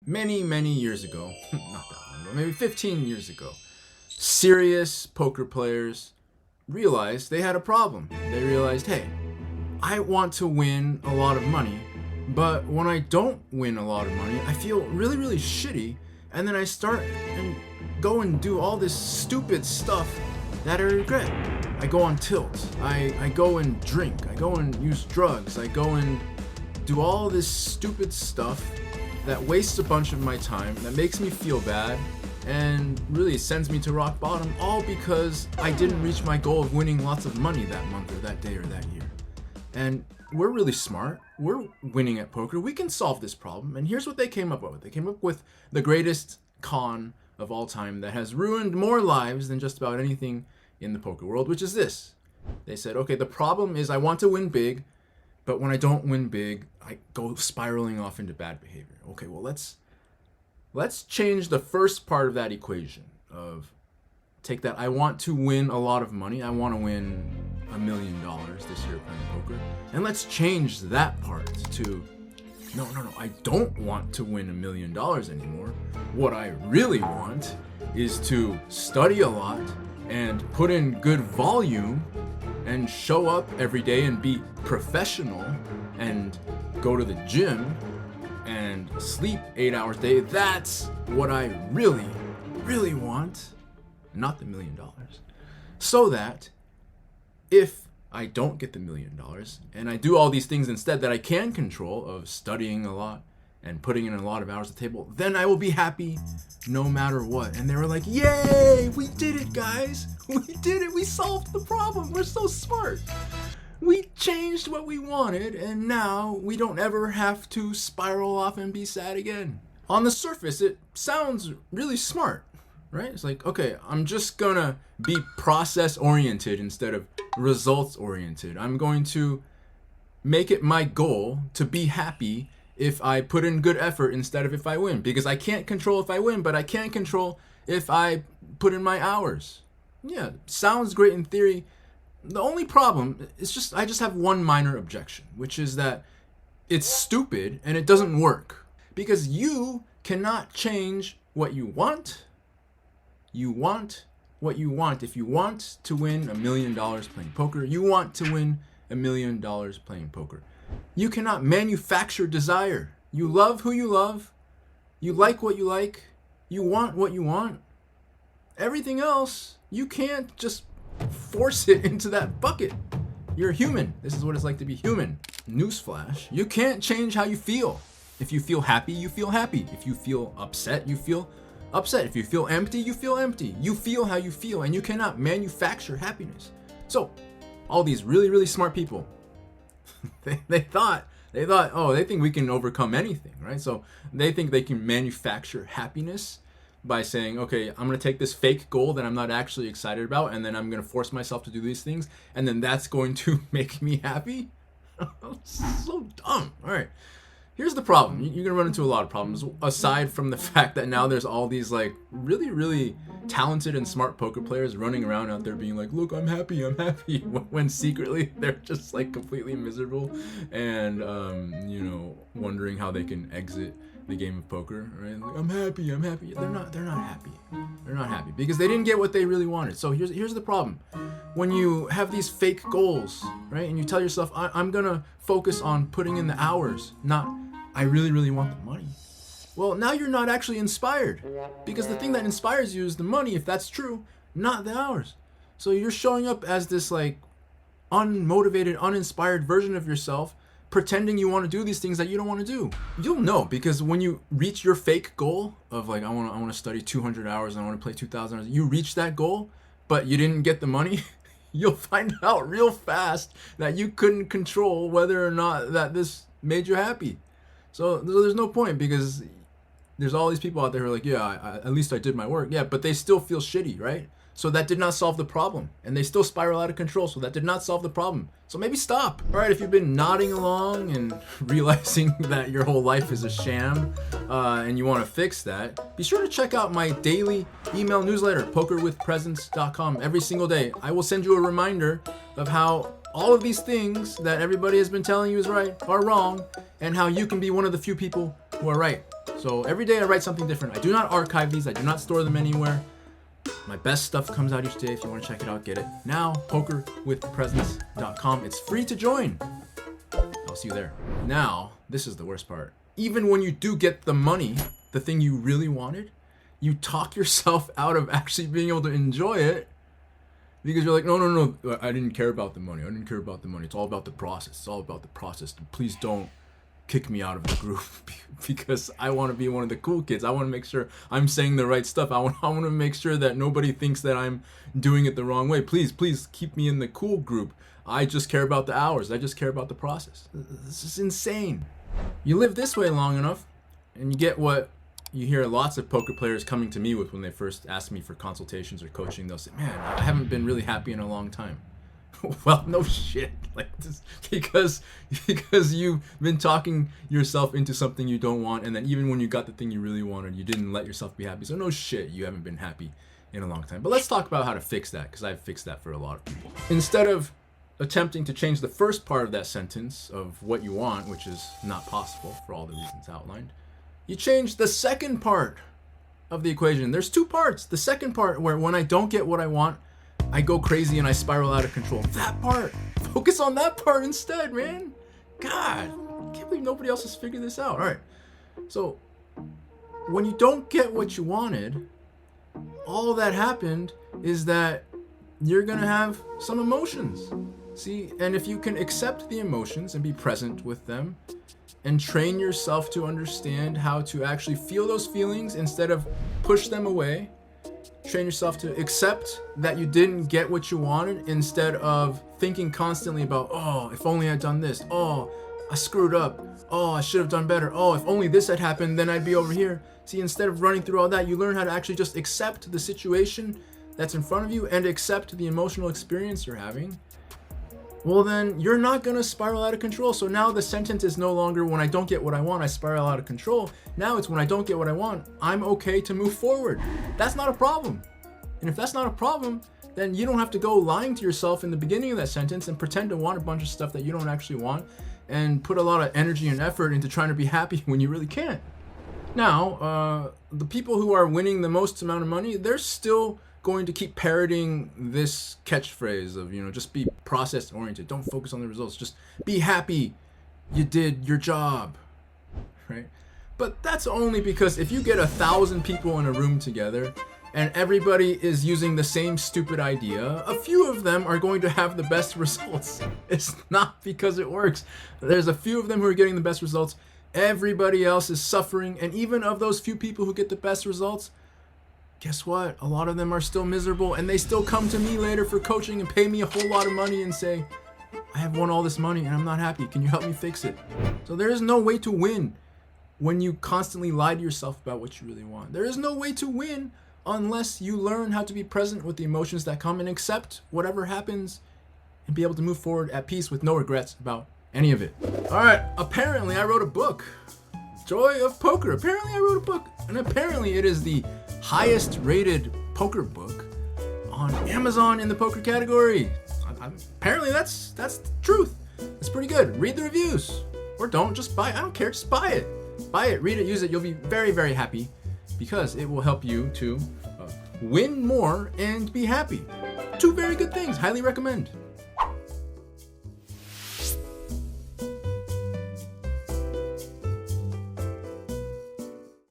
many years ago, not that long ago, maybe 15 years ago, serious poker players realized they had a problem. They realized, hey, I want to win a lot of money, but when I don't win a lot of money, I feel really shitty, and then I start and go and do all this stupid stuff that I regret. I go on tilt, I go and drink, I go and use drugs, I go and do all this stupid stuff that wastes a bunch of my time, that makes me feel bad, and really sends me to rock bottom, all because I didn't reach my goal of winning lots of money that month or that day or that year. And we're really smart. We're winning at poker. We can solve this problem. And here's what they came up with. They came up with the greatest con of all time that has ruined more lives than just about anything in the poker world, which is this. They said, okay, the problem is I want to win big, but when I don't win big, I go spiraling off into bad behavior. Okay, well, let's change the first part of that equation of take that I want to win a lot of money. I want to win $1 million this year playing poker. And let's change that part to no, I don't want to win $1 million anymore. What I really want is to study a lot and put in good volume and show up every day and be professional and go to the gym and sleep 8 hours a day. That's what I really want, not the $1 million. So that if I don't get the $1 million and I do all these things instead that I can control, of studying a lot and putting in a lot of hours at the table, then I will be happy no matter what. And they were like, yay, we did it, guys. We did it. We solved the problem. We're so smart. We changed what we wanted, and now we don't ever have to spiral off and be sad again. On the surface, it sounds really smart, right? It's like, okay, I'm just gonna be process-oriented instead of results-oriented. I'm going to make it my goal to be happy if I put in good effort instead of if I win. Because I can't control if I win, but I can control if I put in my hours. Yeah, sounds great in theory. The only problem is I just have one minor objection, which is that it's stupid and it doesn't work. Because you cannot change what you want. You want what you want. If you want to win $1 million playing poker, you want to win $1 million playing poker. You cannot manufacture desire. You love who you love. You like what you like. You want what you want. Everything else, you can't just force it into that bucket. You're human. This is what it's like to be human. Newsflash, you can't change how you feel. If you feel happy, you feel happy. If you feel upset, you feel upset. If you feel empty, you feel empty. You feel how you feel, and you cannot manufacture happiness. So, all these really smart people, they thought, oh, they think we can overcome anything, right? So they think they can manufacture happiness by saying, okay, I'm going to take this fake goal that I'm not actually excited about, and then I'm going to force myself to do these things, and then that's going to make me happy. So dumb. All right. Here's the problem. You're going to run into a lot of problems, aside from the fact that now there's all these like really talented and smart poker players running around out there being like, look, I'm happy, when secretly they're just like completely miserable and, wondering how they can exit the game of poker, right? Like, I'm happy. They're not happy. They're not happy because they didn't get what they really wanted. So here's the problem. When you have these fake goals, right? And you tell yourself, I'm going to focus on putting in the hours, not I really want the money. Well, now you're not actually inspired because the thing that inspires you is the money, if that's true, not the hours. So you're showing up as this like unmotivated, uninspired version of yourself, pretending you want to do these things that you don't want to do. You'll know because when you reach your fake goal of like I want to study 200 hours and I want to play 2,000 hours, you reach that goal, but you didn't get the money. You'll find out real fast that you couldn't control whether or not that this made you happy. So there's no point because there's all these people out there who are like, yeah, at least I did my work. Yeah, but they still feel shitty, right? So that did not solve the problem. And they still spiral out of control, so that did not solve the problem. So maybe stop. All right, if you've been nodding along and realizing that your whole life is a sham and you want to fix that, be sure to check out my daily email newsletter, pokerwithpresence.com. Every single day, I will send you a reminder of how all of these things that everybody has been telling you is right are wrong, and how you can be one of the few people who are right. So every day I write something different. I do not archive these. I do not store them anywhere. My best stuff comes out each day. If you want to check it out, get it now. pokerwithpresence.com. It's free to join. I'll see you there. Now, this is the worst part. Even when you do get the money, the thing you really wanted, you talk yourself out of actually being able to enjoy it because you're like, no, I didn't care about the money. It's all about the process. Please don't kick me out of the group because I want to be one of the cool kids. I want to make sure I'm saying the right stuff. I want to make sure that nobody thinks that I'm doing it the wrong way. Please keep me in the cool group. I just care about the hours. I just care about the process. This is insane. You live this way long enough and you get what you hear lots of poker players coming to me with when they first ask me for consultations or coaching. They'll say, man, I haven't been really happy in a long time. Well, no shit. Like this, because you've been talking yourself into something you don't want, and then even when you got the thing you really wanted, you didn't let yourself be happy. So no shit, you haven't been happy in a long time. But let's talk about how to fix that, because I've fixed that for a lot of people. Instead of attempting to change the first part of that sentence of what you want, which is not possible for all the reasons outlined, you change the second part of the equation. There's two parts. The second part, where when I don't get what I want, I go crazy and I spiral out of control. That part. Focus on that part instead, man. God, I can't believe nobody else has figured this out. All right. So, when you don't get what you wanted, all that happened is that you're going to have some emotions. See, and if you can accept the emotions and be present with them and train yourself to understand how to actually feel those feelings instead of push them away, train yourself to accept that you didn't get what you wanted instead of thinking constantly about, oh, if only I'd done this. Oh, I screwed up. Oh, I should have done better. Oh, if only this had happened, then I'd be over here. See, instead of running through all that, you learn how to actually just accept the situation that's in front of you and accept the emotional experience you're having. Well, then you're not going to spiral out of control. So now the sentence is no longer when I don't get what I want, I spiral out of control. Now it's when I don't get what I want, I'm okay to move forward. That's not a problem. And if that's not a problem, then you don't have to go lying to yourself in the beginning of that sentence and pretend to want a bunch of stuff that you don't actually want and put a lot of energy and effort into trying to be happy when you really can't. Now, the people who are winning the most amount of money, they're still going to keep parroting this catchphrase of, just be process oriented. Don't focus on the results. Just be happy you did your job, right? But that's only because if you get 1,000 people in a room together and everybody is using the same stupid idea, a few of them are going to have the best results. It's not because it works. There's a few of them who are getting the best results. Everybody else is suffering. And even of those few people who get the best results, guess what? A lot of them are still miserable and they still come to me later for coaching and pay me a whole lot of money and say, I have won all this money and I'm not happy. Can you help me fix it? So there is no way to win when you constantly lie to yourself about what you really want. There is no way to win unless you learn how to be present with the emotions that come and accept whatever happens and be able to move forward at peace with no regrets about any of it. All right, apparently I wrote a book, Joy of Poker. Apparently I wrote a book, and apparently it is the highest rated poker book on Amazon in the poker category. Apparently that's the truth. It's pretty good. Read the reviews, or don't, just buy it. I don't care, just buy it. Buy it, read it, use it. You'll be very, very happy because it will help you to win more and be happy. Two very good things. Highly recommend.